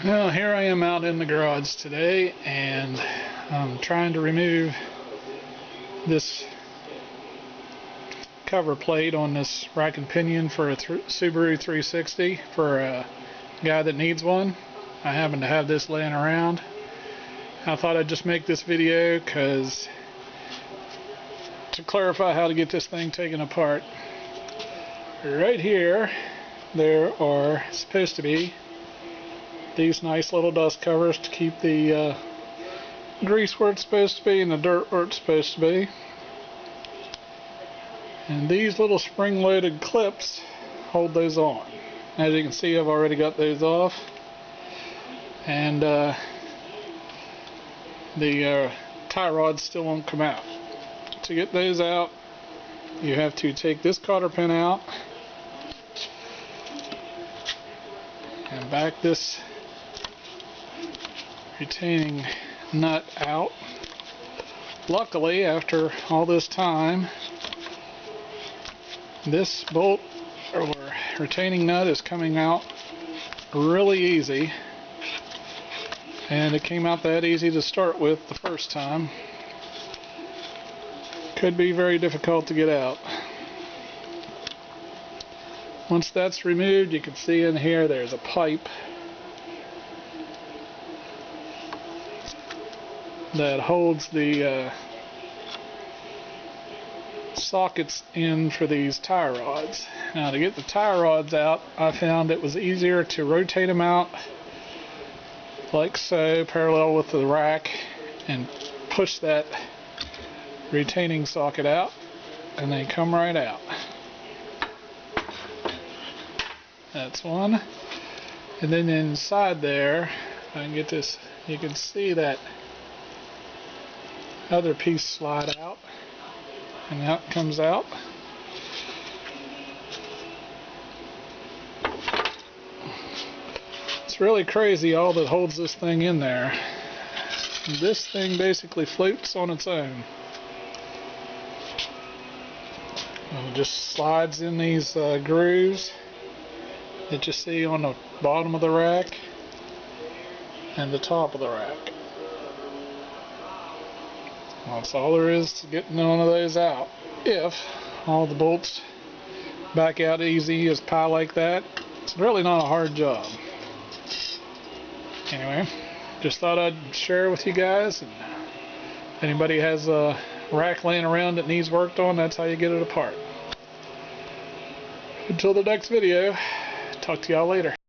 Well, here I am out in the garage today, and I'm trying to remove this cover plate on this rack and pinion for a Subaru 360 for a guy that needs one. I happen to have this laying around. I thought I'd just make this video to clarify how to get this thing taken apart. Right here there are supposed to be these nice little dust covers to keep the grease where it's supposed to be and the dirt where it's supposed to be. And these little spring-loaded clips hold those on. As you can see, I've already got those off. And the tie rods still won't come out. To get those out, you have to take this cotter pin out and back this retaining nut out. Luckily, after all this time, this bolt or retaining nut is coming out really easy, and it came out that easy to start with the first time. Could be very difficult to get out. Once that's removed, you can see in here there's a pipe that holds the sockets in for these tie rods. Now, to get the tie rods out, I found it was easier to rotate them out like so, parallel with the rack, and push that retaining socket out, and they come right out. That's one. And then inside there, if I can get this, you can see that other piece slide out, and out comes out. It's really crazy all that holds this thing in there. This thing basically floats on its own. And it just slides in these grooves that you see on the bottom of the rack and the top of the rack. That's all there is to getting one of those out. If all the bolts back out easy as pie like that, it's really not a hard job. Anyway, just thought I'd share with you guys, and if anybody has a rack laying around that needs worked on, that's how you get it apart. Until the next video, talk to y'all later.